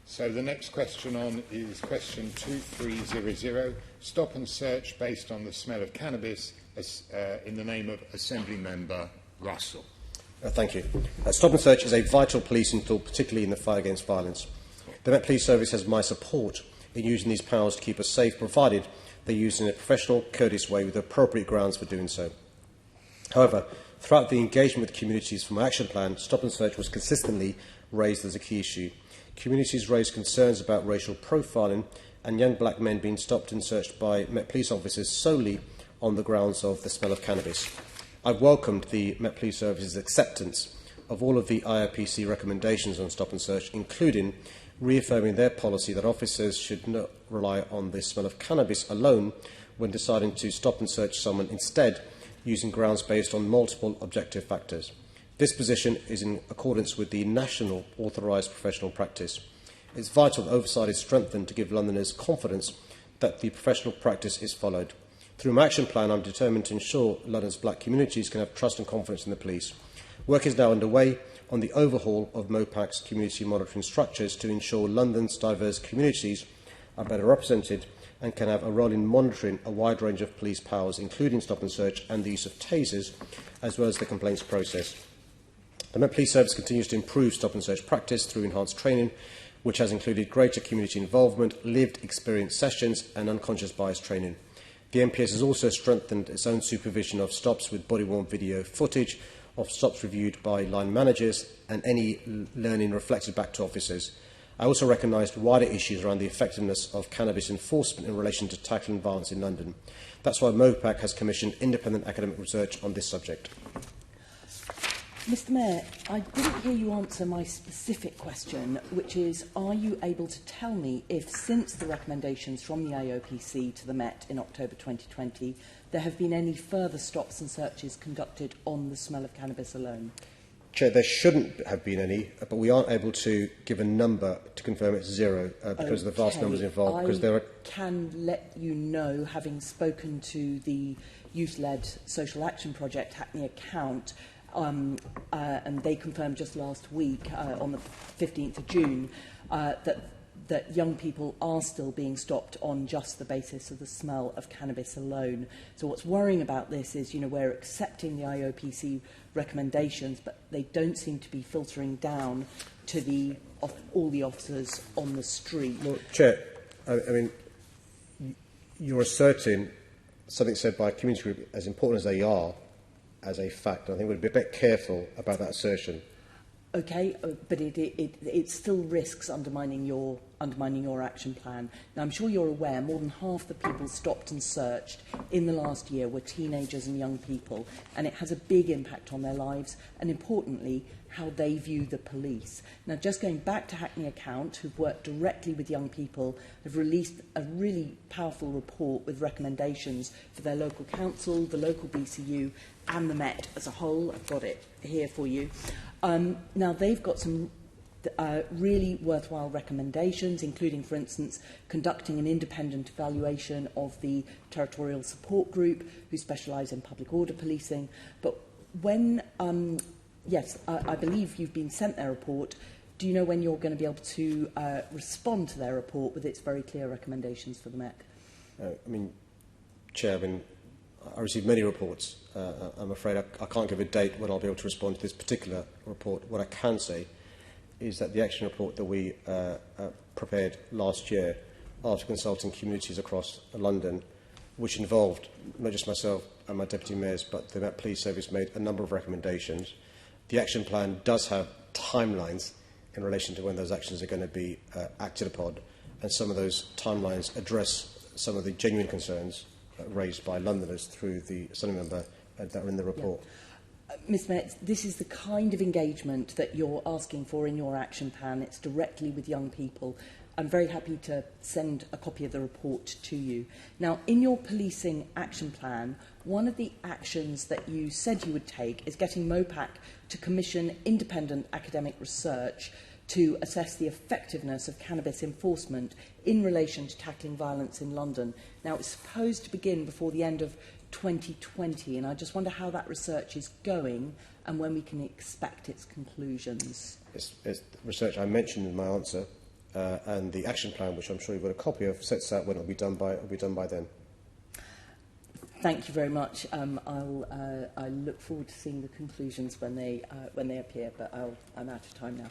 So the next question on is question 2300, stop and search based on the smell of cannabis in the name of Assembly Member Russell. Thank you. Stop and search is a vital policing tool, particularly in the fight against violence. The Met Police Service has my support in using these powers to keep us safe, provided they're used in a professional, courteous way with appropriate grounds for doing so. However, throughout the engagement with communities for my action plan, stop and search was consistently raised as a key issue. Communities raised concerns about racial profiling and young black men being stopped and searched by Met Police officers solely on the grounds of the smell of cannabis. I welcomed the Met Police Service's acceptance of all of the IOPC recommendations on stop and search, including reaffirming their policy that officers should not rely on the smell of cannabis alone when deciding to stop and search someone, instead using grounds based on multiple objective factors. This position is in accordance with the national authorised professional practice. It's vital that oversight is strengthened to give Londoners confidence that the professional practice is followed. Through my action plan, I'm determined to ensure London's black communities can have trust and confidence in the police. Work is now underway on the overhaul of MOPAC's community monitoring structures to ensure London's diverse communities are better represented and can have a role in monitoring a wide range of police powers, including stop and search and the use of tasers, as well as the complaints process. The Met Police Service continues to improve stop and search practice through enhanced training, which has included greater community involvement, lived experience sessions and unconscious bias training. The MPS has also strengthened its own supervision of stops with body-worn video footage of stops reviewed by line managers and any learning reflected back to officers. I also recognised wider issues around the effectiveness of cannabis enforcement in relation to tackling violence in London. That's why MOPAC has commissioned independent academic research on this subject. Mr Mayor, I didn't hear you answer my specific question, which is, are you able to tell me if, since the recommendations from the IOPC to the Met in October 2020, there have been any further stops and searches conducted on the smell of cannabis alone? Chair, there shouldn't have been any, but we aren't able to give a number to confirm it's zero because of the vast numbers involved. I can let you know, having spoken to the youth-led social action project, Hackney account, and they confirmed just last week, on the 15th of June, that young people are still being stopped on just the basis of the smell of cannabis alone. So what's worrying about this is, we're accepting the IOPC recommendations, but they don't seem to be filtering down to all the officers on the street. Well, Chair, I mean, you're asserting something said by a community group, as important as they are, as a fact. I think we'd be a bit careful about that assertion. Okay, but it still risks undermining your action plan. Now, I'm sure you're aware more than half the people stopped and searched in the last year were teenagers and young people, and it has a big impact on their lives and, importantly, how they view the police. Now, just going back to Hackney account, who've worked directly with young people, have released a really powerful report with recommendations for their local council, the local BCU and the Met as a whole. I've got it here for you. Now, they've got some really worthwhile recommendations, including, for instance, conducting an independent evaluation of the Territorial Support Group, who specialise in public order policing. But when, yes, I believe you've been sent their report. Do you know when you're going to be able to respond to their report with its very clear recommendations for the Met? Chair, I received many reports. I'm afraid I can't give a date when I'll be able to respond to this particular report. What I can say is that the action report that we prepared last year after consulting communities across London, which involved not just myself and my deputy mayors, but the Met Police Service made a number of recommendations. The action plan does have timelines in relation to when those actions are going to be acted upon, and some of those timelines address some of the genuine concerns raised by Londoners through the Assembly member that are in the report. Yeah. Ms Mayor, this is the kind of engagement that you're asking for in your action plan. It's directly with young people. I'm very happy to send a copy of the report to you. Now, in your policing action plan, one of the actions that you said you would take is getting MOPAC to commission independent academic research to assess the effectiveness of cannabis enforcement in relation to tackling violence in London. Now, it's supposed to begin before the end of 2020, and I just wonder how that research is going and when we can expect its conclusions. It's research I mentioned in my answer, and the action plan, which I'm sure you've got a copy of, sets out when it will be done by then. Thank you very much. I look forward to seeing the conclusions when they appear, but I'm out of time now.